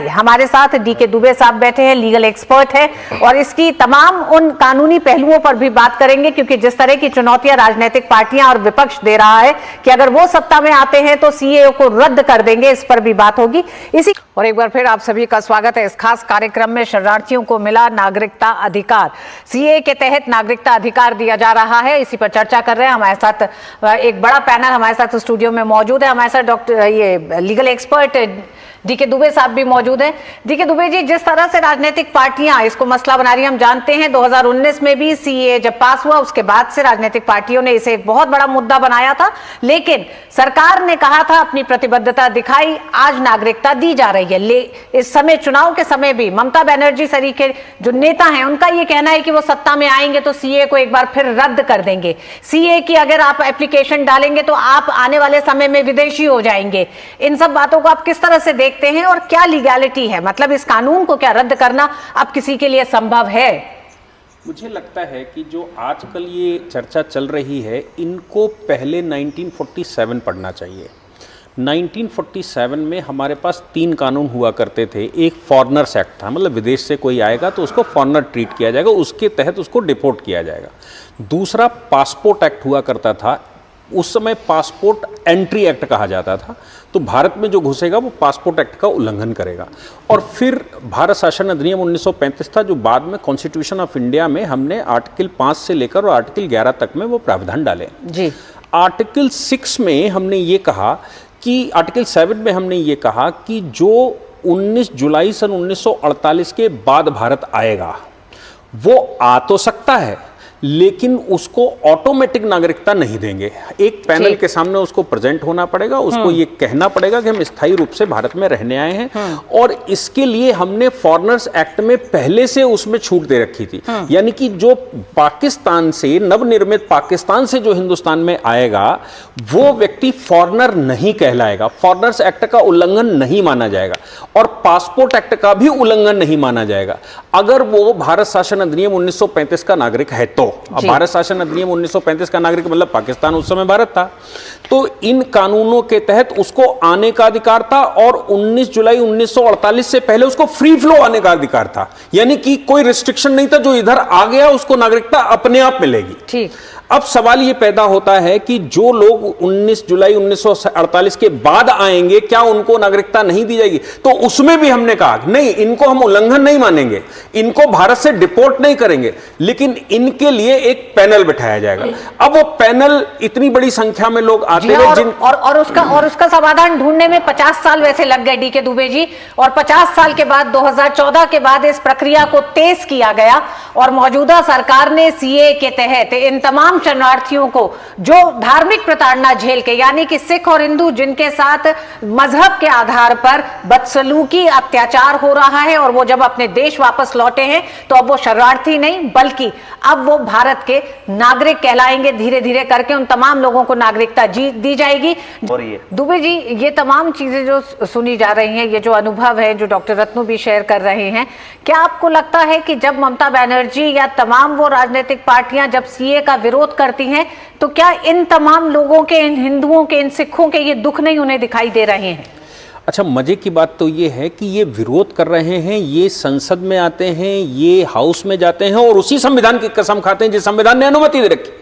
हमारे साथ डीके दुबे साहब बैठे हैं, लीगल एक्सपर्ट हैं और इसकी तमाम उन कानूनी पहलुओं पर भी बात करेंगे, क्योंकि जिस तरह की चुनौतियां राजनीतिक पार्टियां और विपक्ष दे रहा है कि अगर वो सत्ता में आते हैं तो सीएए को रद्द कर देंगे, इस पर भी बात होगी। इसी और एक बार फिर आप सभी का स्वागत है इस खास कार्यक्रम में। शरणार्थियों को मिला नागरिकता अधिकार, सीएए के तहत नागरिकता अधिकार दिया जा रहा है, इसी पर चर्चा कर रहे हैं। हमारे साथ एक बड़ा पैनल हमारे साथ स्टूडियो में मौजूद है। हमारे साथ doctor legal expert DK Dubey साहब भी मौजूद हैं। डीके दुबे जी, जिस तरह से राजनीतिक पार्टियां इसको मसला बना रही हैं, हम जानते हैं 2019 में भी सीएए जब पास हुआ उसके बाद से राजनीतिक पार्टियों ने इसे एक बहुत बड़ा मुद्दा बनाया था, लेकिन सरकार ने कहा था, अपनी प्रतिबद्धता दिखाई, आज नागरिकता दी जा रही है। इस समय चुनाव के समय भी ममता बनर्जी सरी के जो नेता हैं उनका यह कहना है कि वो सत्ता में आएंगे तो सीएए को एक बार फिर रद्द कर देंगे। सीएए की अगर आप एप्लीकेशन डालेंगे तो आप आने वाले समय में विदेशी हो जाएंगे। इन सब बातों को आप किस तरह से देखते हैं और क्या लीगैलिटी है, मतलब इस कानून को क्या रद्द करना अब किसी के लिए संभव है? मुझे लगता है कि जो आजकल ये चर्चा चल रही है, इनको पहले 1947 पढ़ना चाहिए। 1947 में हमारे पास 3 कानून हुआ करते थे। एक फॉरेनर्स एक्ट था, मतलब विदेश से कोई आएगा तो उसको फॉरेनर ट्रीट किया जाएगा, उसके तहत उसको डिपोर्ट किया जाएगा। दूसरा पासपोर्ट एक्ट हुआ करता था, उस समय पासपोर्ट एंट्री एक्ट कहा जाता था, तो भारत में जो घुसेगा वो पासपोर्ट एक्ट का उल्लंघन करेगा। और फिर भारत शासन अधिनियम 1935 था, जो बाद में कॉन्स्टिट्यूशन ऑफ इंडिया में हमने आर्टिकल 5 से लेकर और आर्टिकल 11 तक में वो प्रावधान डाले जी। आर्टिकल 6 में हमने ये कहा कि, आर्टिकल 7 में हमने ये कहा कि जो 19 जुलाई सन 1948 के बाद भारत आएगा वो आ तो सकता है, लेकिन उसको ऑटोमेटिक नागरिकता नहीं देंगे। एक पैनल के सामने उसको प्रेजेंट होना पड़ेगा, उसको ये कहना पड़ेगा कि हम स्थायी रूप से भारत में रहने आए हैं, और इसके लिए हमने फॉरेनर्स एक्ट में पहले से उसमें छूट दे रखी थी। यानी कि जो पाकिस्तान से, नवनिर्मित पाकिस्तान से जो हिंदुस्तान में आएगा वो व्यक्ति फॉरेनर नहीं कहलाएगा, फॉरेनर्स एक्ट का उल्लंघन नहीं माना जाएगा और पासपोर्ट एक्ट का भी उल्लंघन नहीं माना जाएगा अगर वो भारत शासन अधिनियम 1935 का नागरिक है तो। अब भारत शासन अधिनियम 1935 का नागरिक मतलब पाकिस्तान उस समय भारत था, तो इन कानूनों के तहत उसको आने का अधिकार था, और 19 जुलाई 1948 से पहले उसको फ्री फ्लो आने का अधिकार था, यानी कि कोई रिस्ट्रिक्शन नहीं था। जो इधर आ गया उसको नागरिकता अपने आप मिलेगी। ठीक। अब सवाल ये पैदा होता है कि जो लोग 19 जुलाई 1948 के बाद आएंगे, क्या उनको नागरिकता नहीं दी जाएगी? तो उसमें भी हमने कहा नहीं, इनको हम उल्लंघन नहीं मानेंगे, इनको भारत से डिपोर्ट नहीं करेंगे, लेकिन इनके लिए एक पैनल बिठाया जाएगा। अब वो पैनल, इतनी बड़ी संख्या में लोग आते हैं और उसका समाधान ढूंढने में 50 साल वैसे लग गए डीके दुबे जी, और 50 साल के बाद 2014 के बाद इस प्रक्रिया को तेज किया गया और मौजूदा सरकार ने सीएए के तहत इन तमाम शरणार्थियों को जो धार्मिक प्रताड़ना झेल के, यानी कि सिख और हिंदू जिनके साथ मजहब के आधार पर बदसलूकी, अत्याचार हो रहा है, और वो जब अपने देश वापस लौटे हैं तो अब वो शरणार्थी नहीं बल्कि अब वो भारत के नागरिक कहलाएंगे। धीरे धीरे करके उन तमाम लोगों को नागरिकता दी जाएगी। दुबे जी, ये तमाम चीजें जो सुनी जा रही हैं, ये जो अनुभव है जो डॉक्टर रत्नू भी शेयर कर रहे हैं, क्या आपको लगता है कि जब ममता बनर्जी या तमाम वो राजनीतिक पार्टियां जब सीए का विरोध करती हैं तो क्या इन तमाम लोगों के, इन हिंदुओं के, इन सिखों के ये दुख नहीं उन्हें दिखाई दे रहे हैं? अच्छा, मजे की बात तो ये है कि ये विरोध कर रहे हैं, ये संसद में आते हैं, ये हाउस में जाते हैं और उसी संविधान की कसम खाते हैं जिस संविधान ने अनुमति दे रखी,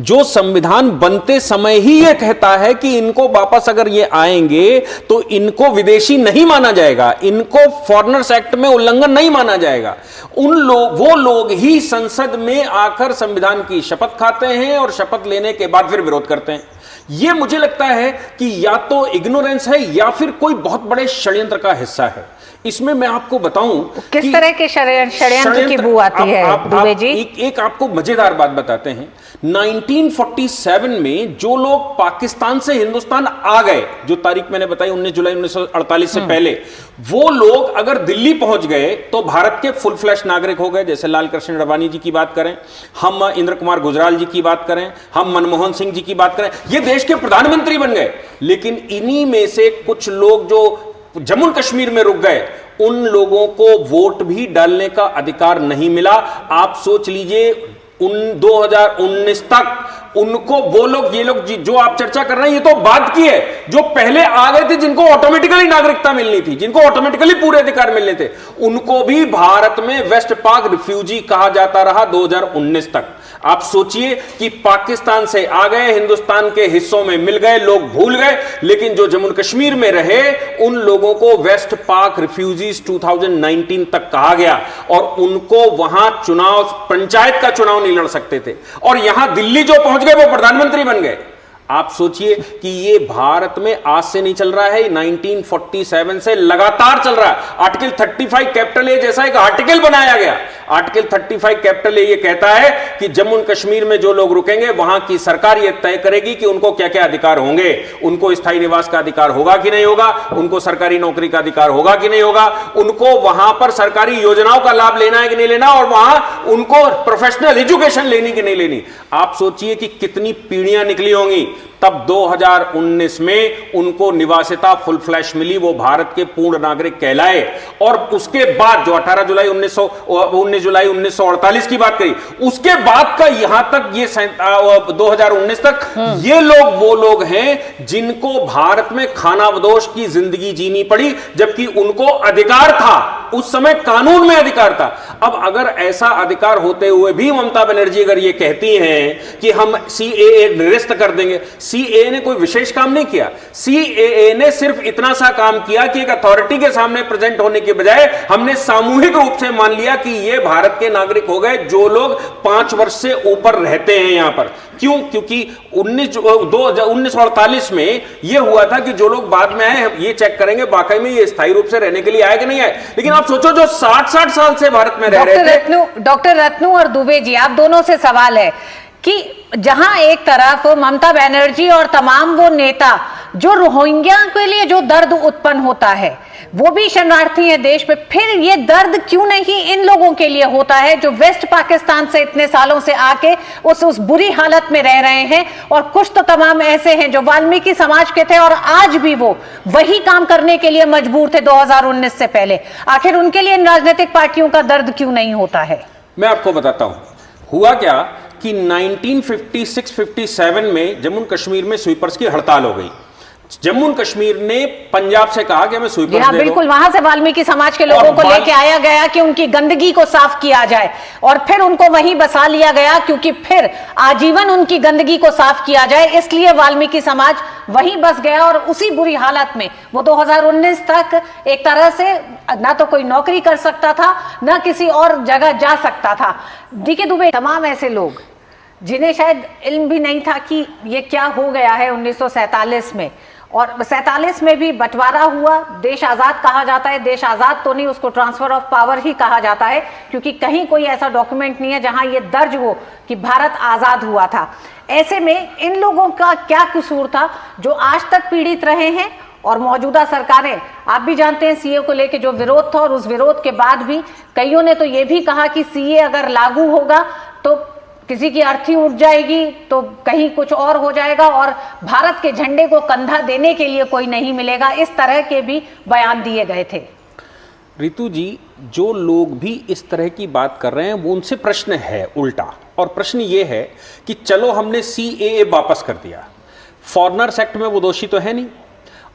जो संविधान बनते समय ही ये कहता है कि इनको वापस अगर ये आएंगे तो इनको विदेशी नहीं माना जाएगा, इनको फॉरेनर्स एक्ट में उल्लंघन नहीं माना जाएगा। वो लोग ही संसद में आकर संविधान की शपथ खाते हैं और शपथ लेने के बाद फिर विरोध करते हैं। ये मुझे लगता है कि या तो इग्नोरेंस है या फिर कोई बहुत बड़े षड्यंत्र का हिस्सा है। इसमें मैं आपको बताऊं किस तरह के षड्यंत्र की बू आती है दुबे जी? एक आपको मजेदार बात बताते हैं। 1947 में जो लोग पाकिस्तान से हिंदुस्तान आ गए, जो तारीख मैंने बताई 19 जुलाई 1948 से पहले, वो लोग अगर दिल्ली पहुंच गए तो भारत के फुल फ्लैश नागरिक हो गए। जैसे लाल कृष्ण अडवाणी जी की बात करें, हम इंद्र कुमार गुजराल जी की बात करें, हम मनमोहन सिंह जी की बात करें, ये देश के प्रधानमंत्री बन गए। लेकिन इन्हीं में से कुछ लोग जो जम्मू कश्मीर में रुक गए, उन लोगों को वोट भी डालने का अधिकार नहीं मिला। आप सोच लीजिए 2019 तक उनको वो लोग, ये लोग जो आप चर्चा कर रहे हैं, ये तो बाद की है। जो पहले आ गए थे, जिनको ऑटोमेटिकली नागरिकता मिलनी थी, जिनको ऑटोमेटिकली पूरे अधिकार मिलने थे, उनको भी भारत में वेस्ट पाक रिफ्यूजी कहा जाता रहा 2019 तक। आप सोचिए कि पाकिस्तान से आ गए, हिंदुस्तान के हिस्सों में मिल गए, लोग भूल गए, लेकिन जो जम्मू कश्मीर में रहे उन लोगों को वेस्ट पाक रिफ्यूजीज 2019 तक कहा गया, और उनको वहां चुनाव, पंचायत का चुनाव नहीं लड़ सकते थे, और यहां दिल्ली जो पहुंच गए वो प्रधानमंत्री बन गए। आप सोचिए कि ये भारत में आज से नहीं चल रहा है, 1947 से लगातार चल रहा है। आर्टिकल 35 कैपिटल ए जैसा एक आर्टिकल बनाया गया। आर्टिकल 35 कैपिटल ए ये कहता है कि जम्मू कश्मीर में जो लोग रुकेंगे वहां की सरकार ये तय करेगी कि उनको क्या क्या अधिकार होंगे। उनको स्थायी निवास का अधिकार होगा कि नहीं होगा, उनको सरकारी नौकरी का अधिकार होगा कि नहीं होगा, उनको वहां पर सरकारी योजनाओं का लाभ लेना है कि नहीं लेना, और वहां उनको प्रोफेशनल एजुकेशन लेनी कि नहीं लेनी। आप सोचिए कि कितनी पीढ़ियां निकली होंगी। तब 2019 में उनको निवासिता फुल फ्लैश मिली, वो भारत के पूर्ण नागरिक कहलाए। और उसके बाद जो 19 जुलाई 1948 की बात करी, उसके बाद का यहां तक ये 2019 तक ये लोग वो लोग हैं जिनको भारत में खानाबदोश की जिंदगी जीनी पड़ी, जबकि उनको अधिकार था, उस समय कानून में अधिकार था। अब अगर ऐसा अधिकार होते हुए भी ममता बनर्जी अगर ये कहती हैं कि हम सीएए निरस्त कर देंगे, सीएए ने कोई विशेष काम नहीं किया। सीएए ने सिर्फ इतना सा काम किया कि एक अथॉरिटी के सामने प्रेजेंट होने के बजाय हमने सामूहिक रूप से मान लिया कि ये भारत के नागरिक हो गए जो लोग 5 वर्ष से ऊपर रहते हैं यहां पर। क्यों? क्योंकि 1948 में यह हुआ था कि जो लोग बाद में आए ये चेक करेंगे वाकई में ये स्थायी रूप से रहने के लिए आए कि नहीं आए। लेकिन आप सोचो जो 60 साल से भारत में रह रहे थे। डॉक्टर रत्नू और दुबे जी, आप दोनों से सवाल है कि जहां एक तरफ ममता बनर्जी और तमाम वो नेता जो रोहिंग्या के लिए जो दर्द उत्पन्न होता है, वो भी शरणार्थी है देश में, फिर ये दर्द क्यों नहीं इन लोगों के लिए होता है जो वेस्ट पाकिस्तान से इतने सालों से आके उस बुरी हालत में रह रहे हैं। और कुछ तो तमाम ऐसे हैं जो वाल्मीकि समाज के थे और आज भी वो वही काम करने के लिए मजबूर थे 2019 से पहले। आखिर उनके लिए इन राजनीतिक पार्टियों का दर्द क्यों नहीं होता है? मैं आपको बताता हूं हुआ क्या कि 1956-57 में जम्मू कश्मीर में स्वीपर्स की हड़ताल हो गई। जम्मू कश्मीर ने पंजाब से कहा कि हमें स्वीपर्स हाँ, दे बिल्कुल दो। वहां से वाल्मीकि समाज के लोगों को लेके आया गया कि उनकी गंदगी को साफ किया जाए, और फिर उनको वहीं बसा लिया गया क्योंकि फिर आजीवन उनकी गंदगी को साफ किया जाए, इसलिए वाल्मीकि समाज वहीं बस गया। और उसी बुरी हालत में वो 2019 तक एक तरह से ना तो कोई नौकरी कर सकता था, ना किसी और जगह जा सकता था। डीके दुबे, तमाम ऐसे लोग जिन्हें शायद इल्म भी नहीं था कि ये क्या हो गया है 1947 में, और 47 में भी बंटवारा हुआ, देश आज़ाद कहा जाता है। देश आज़ाद तो नहीं, उसको ट्रांसफर ऑफ पावर ही कहा जाता है, क्योंकि कहीं कोई ऐसा डॉक्यूमेंट नहीं है जहां ये दर्ज हो कि भारत आज़ाद हुआ था। ऐसे में इन लोगों का क्या कसूर था जो आज तक पीड़ित रहे हैं? और मौजूदा सरकारें, आप भी जानते हैं सीए को लेके जो विरोध था, और उस विरोध के बाद भी कईयों ने तो ये भी कहा कि सीए अगर लागू होगा तो किसी की अर्थी उठ जाएगी, तो कहीं कुछ और हो जाएगा, और भारत के झंडे को कंधा देने के लिए कोई नहीं मिलेगा। इस तरह के भी बयान दिए गए थे। रितु जी, जो लोग भी इस तरह की बात कर रहे हैं वो उनसे प्रश्न है उल्टा, और प्रश्न ये है कि चलो हमने सीएए वापस कर दिया, फॉरेनर्स एक्ट में वो दोषी तो है नहीं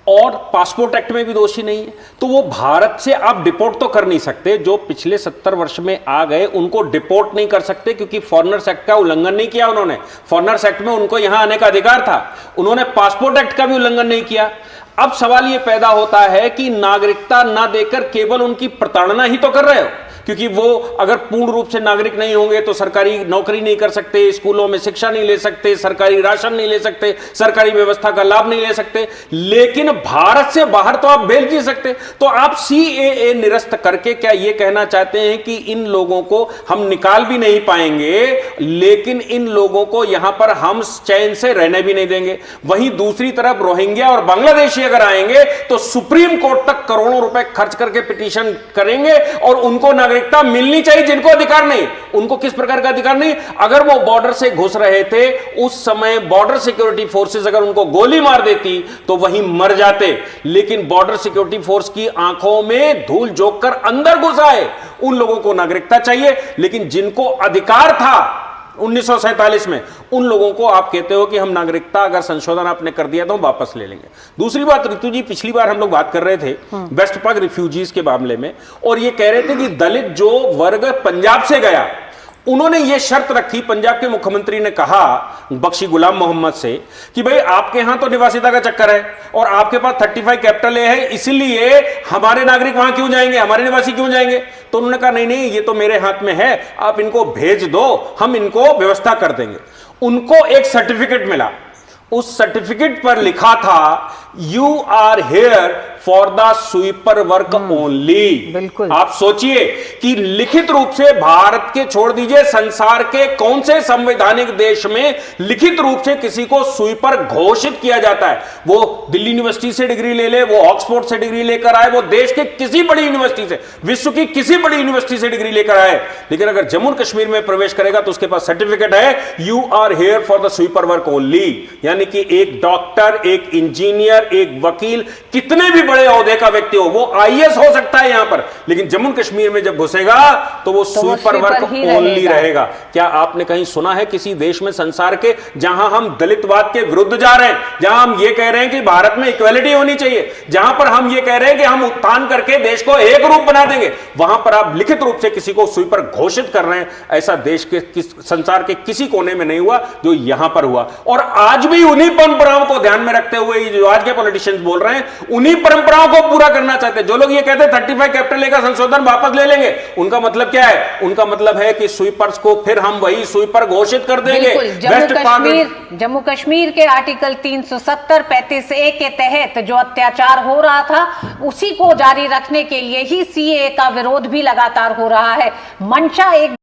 और पासपोर्ट एक्ट में भी दोषी नहीं है, तो वो भारत से आप डिपोर्ट तो कर नहीं सकते। जो पिछले 70 वर्ष में आ गए उनको डिपोर्ट नहीं कर सकते, क्योंकि फॉरेनर्स एक्ट का उल्लंघन नहीं किया उन्होंने। फॉरेनर्स एक्ट में उनको यहां आने का अधिकार था, उन्होंने पासपोर्ट एक्ट का भी उल्लंघन नहीं किया। अब सवाल ये पैदा होता है कि नागरिकता ना देकर केवल उनकी प्रताड़ना ही तो कर रहे हो, क्योंकि वो अगर पूर्ण रूप से नागरिक नहीं होंगे तो सरकारी नौकरी नहीं कर सकते, स्कूलों में शिक्षा नहीं ले सकते, सरकारी राशन नहीं ले सकते, सरकारी व्यवस्था का लाभ नहीं ले सकते, लेकिन भारत से बाहर तो आप भेज नहीं सकते। तो आप सीएए निरस्त करके क्या ये कहना चाहते हैं कि इन लोगों को हम निकाल भी नहीं पाएंगे, लेकिन इन लोगों को यहां पर हम चैन से रहने भी नहीं देंगे? वहीं दूसरी तरफ रोहिंग्या और बांग्लादेशी अगर आएंगे तो सुप्रीम कोर्ट तक करोड़ों रुपए खर्च करके पिटीशन करेंगे और उनको नागरिकता मिलनी चाहिए जिनको अधिकार नहीं। उनको किस प्रकार का अधिकार नहीं? अगर वो बॉर्डर से घुस रहे थे उस समय बॉर्डर सिक्योरिटी फोर्सेस अगर उनको गोली मार देती तो वहीं मर जाते, लेकिन बॉर्डर सिक्योरिटी फोर्स की आंखों में धूल झोंक कर अंदर घुस आए। उन लोगों को नागरिकता चाहिए, लेकिन जिनको अधिकार था 1947 में, उन लोगों को आप कहते हो कि हम नागरिकता अगर संशोधन आपने कर दिया तो हम वापस ले लेंगे। दूसरी बात ऋतु जी, पिछली बार हम लोग बात कर रहे थे वेस्ट पाक रिफ्यूजीज के मामले में, और ये कह रहे थे कि दलित जो वर्ग पंजाब से गया, उन्होंने ये शर्त रखी, पंजाब के मुख्यमंत्री ने कहा बख्शी गुलाम मोहम्मद से कि भाई आपके यहां तो निवासिता का चक्कर है और आपके पास 35 कैपिटल ए है, इसलिए हमारे नागरिक वहां क्यों जाएंगे, हमारे निवासी क्यों जाएंगे? तो उन्होंने कहा नहीं नहीं, ये तो मेरे हाथ में है, आप इनको भेज दो, हम इनको व्यवस्था कर देंगे। उनको एक सर्टिफिकेट मिला, उस सर्टिफिकेट पर लिखा था you are here for the sweeper work only. बिल्कुल। आप सोचिए कि लिखित रूप से भारत के छोड़ दीजिए, संसार के कौन से संवैधानिक देश में लिखित रूप से किसी को स्वीपर घोषित किया जाता है? वो दिल्ली यूनिवर्सिटी से डिग्री ले ले, वो ऑक्सफोर्ड से डिग्री लेकर आए, वो देश के किसी बड़ी यूनिवर्सिटी से, विश्व की किसी बड़ी यूनिवर्सिटी से डिग्री लेकर आए, लेकिन अगर जम्मू कश्मीर में प्रवेश करेगा तो उसके पास सर्टिफिकेट है you are here for the sweeper work only. यानी कि एक डॉक्टर, एक इंजीनियर, एक वकील, कितने भी बड़े ओहदे का व्यक्ति हो, वो आईएएस हो सकता है यहां पर, लेकिन जम्मू कश्मीर में जब घुसेगा तो वो स्वीपर वर्क ओनली रहेगा। क्या आपने कहीं सुना है किसी देश में संसार के जहां हम दलितवाद के विरुद्ध जा रहे हैं, जहां हम ये कह रहे हैं कि भारत में इक्वेलिटी होनी चाहिए, जहां पर हम ये कह रहे हैं कि हम उत्थान करके देश को एक रूप बना देंगे, वहां पर आप लिखित रूप से किसी को स्वीपर घोषित कर रहे हैं? ऐसा देश के संसार के किसी कोने में नहीं हुआ जो यहां पर हुआ। और आज भी उन्हीं परंपराओं को ध्यान में रखते हुए जो आज के पॉलिटिशियंस बोल रहे हैं, उन्हीं परंपराओं को पूरा करना चाहते हैं। जो लोग ये कहते हैं 35 कैपिटल ए का संशोधन वापस ले लेंगे, उनका मतलब क्या है? उनका मतलब है कि स्वीपर्स को फिर हम वही स्वीपर घोषित कर देंगे। जम्मू कश्मीर के आर्टिकल 370 35A के तहत जो अत्याचार हो रहा था, उसी को जारी रखने के लिए ही सीएए का विरोध भी लगातार हो रहा है। मंशा एक